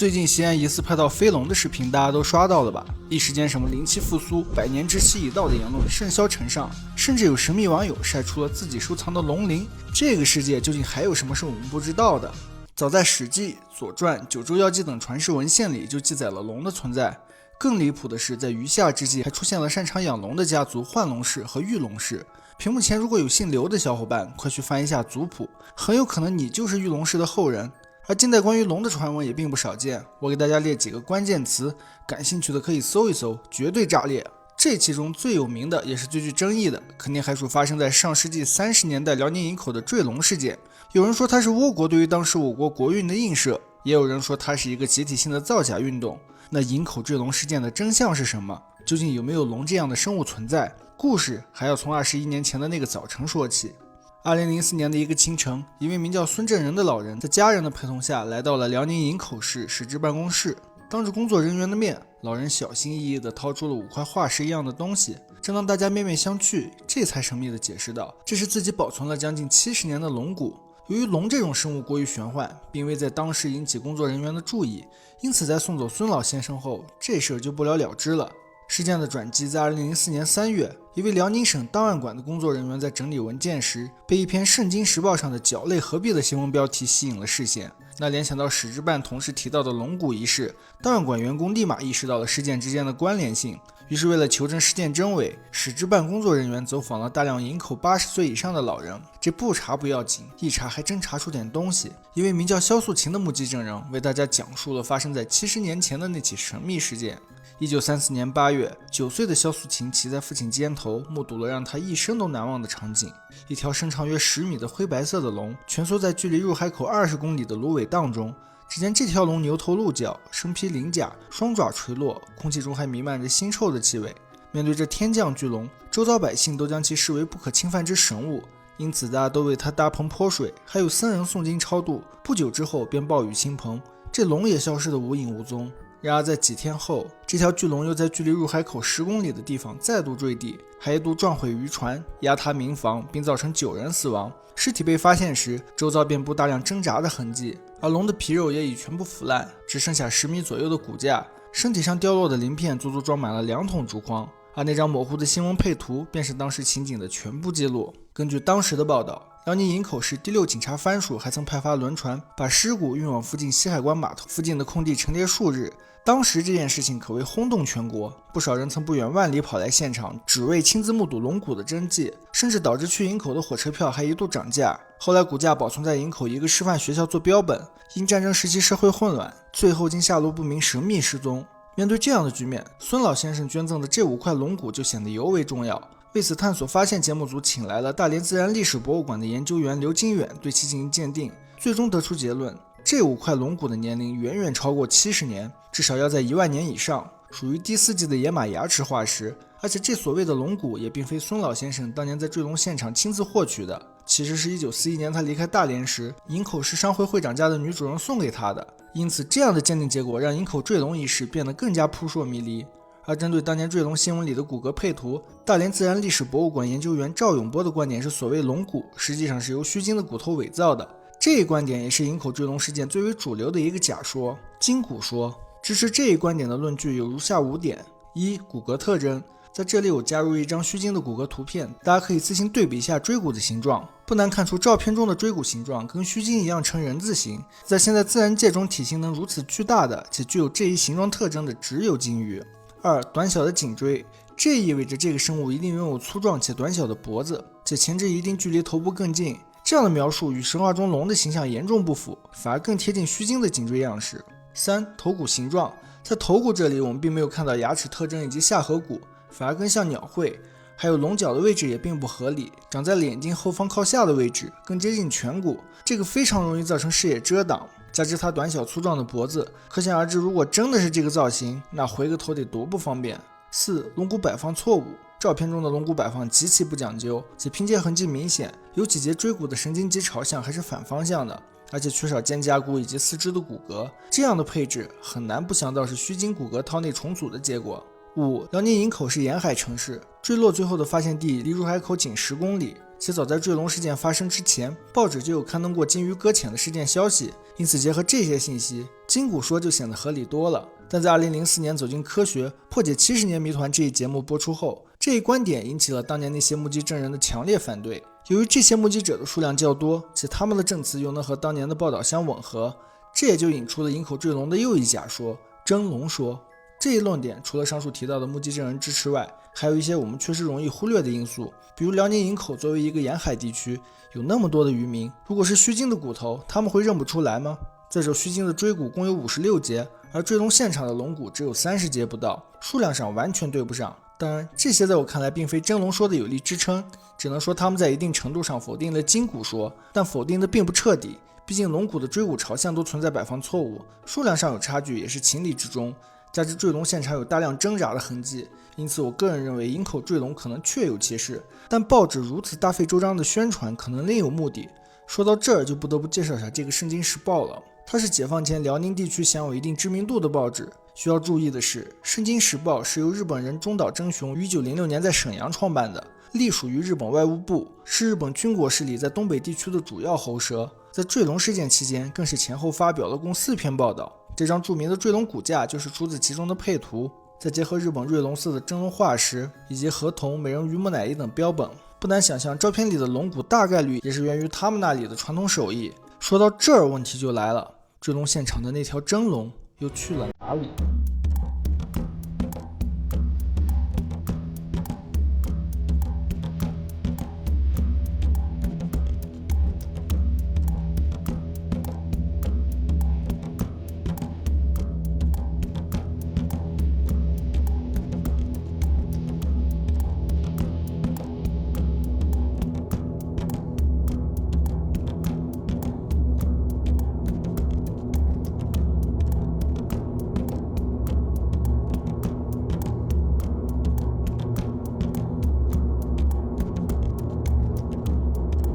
最近西安疑似拍到飞龙的视频，大家都刷到了吧？一时间什么灵气复苏、百年之期已到的言论甚嚣尘上，甚至有神秘网友晒出了自己收藏的龙鳞。这个世界究竟还有什么是我们不知道的？早在《史记》《左传》《九州妖记》等传世文献里就记载了龙的存在。更离谱的是，在余下之际还出现了擅长养龙的家族幻龙氏和玉龙氏。屏幕前如果有姓刘的小伙伴，快去翻一下族谱，很有可能你就是玉龙氏的后人。而近代关于龙的传闻也并不少见，我给大家列几个关键词，感兴趣的可以搜一搜，绝对炸裂。这其中最有名的也是最具争议的，肯定还属发生在上世纪30年代辽宁营口的坠龙事件。有人说它是倭国对于当时我国国运的映射，也有人说它是一个集体性的造假运动。那营口坠龙事件的真相是什么？究竟有没有龙这样的生物存在？故事还要从21年前的那个早晨说起。2004年的一个清晨，一位名叫孙正仁的老人在家人的陪同下来到了辽宁营口市市直办公室，当着工作人员的面，老人小心翼翼地掏出了5块化石一样的东西。正当大家面面相觑，这才神秘地解释道，这是自己保存了将近70年的龙骨。由于龙这种生物过于玄幻，并未在当时引起工作人员的注意，因此在送走孙老先生后，这事儿就不了了之了。事件的转机在2004年3月，一位辽宁省档案馆的工作人员在整理文件时，被一篇《圣经时报》上的角类合璧的新闻标题吸引了视线。那联想到史直办同事提到的龙骨一事，档案馆员工立马意识到了事件之间的关联性。于是为了求证事件真伪，史直办工作人员走访了大量营口80岁以上的老人。这不查不要紧，一查还真查出点东西。一位名叫肖素琴的目击证人为大家讲述了发生在70年前的那起神秘事件。1934年8月，9岁的肖素琴骑在父亲肩头，目睹了让他一生都难忘的场景。一条身长约10米的灰白色的龙蜷缩在距离入海口20公里的芦苇荡中。只见这条龙牛头鹿角，身披鳞甲，双爪垂落，空气中还弥漫着腥臭的气味。面对这天降巨龙，周遭百姓都将其视为不可侵犯之神物，因此大家都为它搭棚泼水，还有僧人诵经超度。不久之后便暴雨倾盆，这龙也消失得无影无踪。然而在几天后，这条巨龙又在距离入海口10公里的地方再度坠地，还一度撞毁渔船，压塌民房，并造成9人死亡。尸体被发现时，周遭遍布大量挣扎的痕迹，而龙的皮肉也已全部腐烂，只剩下10米左右的骨架，身体上掉落的鳞片足足装满了2桶竹筐。而那张模糊的新闻配图便是当时情景的全部记录。根据当时的报道，辽宁营口市第6警察番署还曾派发轮船，把尸骨运往附近西海关码头附近的空地陈列数日。当时这件事情可谓轰动全国，不少人曾不远万里跑来现场，只为亲自目睹龙骨的真迹，甚至导致去营口的火车票还一度涨价。后来骨架保存在营口一个师范学校做标本，因战争时期社会混乱，最后经下落不明神秘失踪。面对这样的局面，孙老先生捐赠的这5块龙骨就显得尤为重要。为此，探索发现节目组请来了大连自然历史博物馆的研究员刘金远，对其进行鉴定，最终得出结论，这5块龙骨的年龄远远超过70年，至少要在1万年以上，属于第4纪的野马牙齿化石。而且这所谓的龙骨也并非孙老先生当年在坠龙现场亲自获取的，其实是1941年他离开大连时，营口市商会会长家的女主人送给他的。因此这样的鉴定结果让营口坠龙一事变得更加扑朔迷离。而针对当年坠龙新闻里的骨骼配图，大连自然历史博物馆研究员赵永波的观点是，所谓龙骨实际上是由须鲸的骨头伪造的。这一观点也是营口坠龙事件最为主流的一个假说，筋骨说。支持这一观点的论据有如下5点。1. 骨骼特征，在这里我加入一张须鲸的骨骼图片，大家可以自行对比一下椎骨的形状，不难看出照片中的椎骨形状跟须鲸一样呈人字形。在现在自然界中体型能如此巨大的且具有这一形状特征的只有鲸鱼。2. 短小的颈椎，这意味着这个生物一定拥有粗壮且短小的脖子，且前肢一定距离头部更近。这样的描述与神话中龙的形象严重不符，反而更贴近须鲸的颈椎样式。3. 头骨形状，在头骨这里我们并没有看到牙齿特征以及下颌骨，反而更像鸟喙，还有龙角的位置也并不合理，长在眼睛后方靠下的位置，更接近颧骨，这个非常容易造成视野遮挡。加之它短小粗壮的脖子，可想而知，如果真的是这个造型，那回个头得多不方便。4. 龙骨摆放错误，照片中的龙骨摆放极其不讲究，且拼接痕迹明显，有几节椎骨的神经肌朝向还是反方向的，而且缺少肩胛骨以及四肢的骨骼，这样的配置很难不想到是须鲸骨骼套内重组的结果。5. 辽宁营口是沿海城市，坠落最后的发现地离入海口仅10公里，且早在坠龙事件发生之前，报纸就有刊登过鲸鱼搁浅的事件消息，因此结合这些信息，金古说就显得合理多了。但在2004年《走进科学：破解70年谜团》这一节目播出后，这一观点引起了当年那些目击证人的强烈反对。由于这些目击者的数量较多，且他们的证词又能和当年的报道相吻合，这也就引出了营口坠龙的又一假说——蒸笼说。这一论点除了上述提到的目击证人支持外，还有一些我们确实容易忽略的因素，比如辽宁营口作为一个沿海地区，有那么多的渔民，如果是须鲸的骨头，他们会认不出来吗？再者，须鲸的椎骨共有56节，而坠龙现场的龙骨只有30节不到，数量上完全对不上。当然，这些在我看来并非蒸笼说的有力支撑，只能说他们在一定程度上否定了金骨说，但否定的并不彻底，毕竟龙骨的椎骨朝向都存在摆放错误，数量上有差距也是情理之中。加之坠龙现场有大量挣扎的痕迹，因此我个人认为营口坠龙可能确有其事，但报纸如此大费周章的宣传可能另有目的。说到这儿，就不得不介绍一下这个《圣经时报》了，它是解放前辽宁地区享有一定知名度的报纸。需要注意的是，《圣经时报》是由日本人中岛征雄于1906年在沈阳创办的，隶属于日本外务部，是日本军国势力在东北地区的主要喉舌。在坠龙事件期间，更是前后发表了共4篇报道。这张著名的坠龙骨架就是出自其中的配图，再结合日本瑞龙寺的蒸笼化石以及河童、美人鱼母奶液等标本，不难想象照片里的龙骨大概率也是源于他们那里的传统手艺。说到这儿，问题就来了，坠龙现场的那条真龙又去了哪里？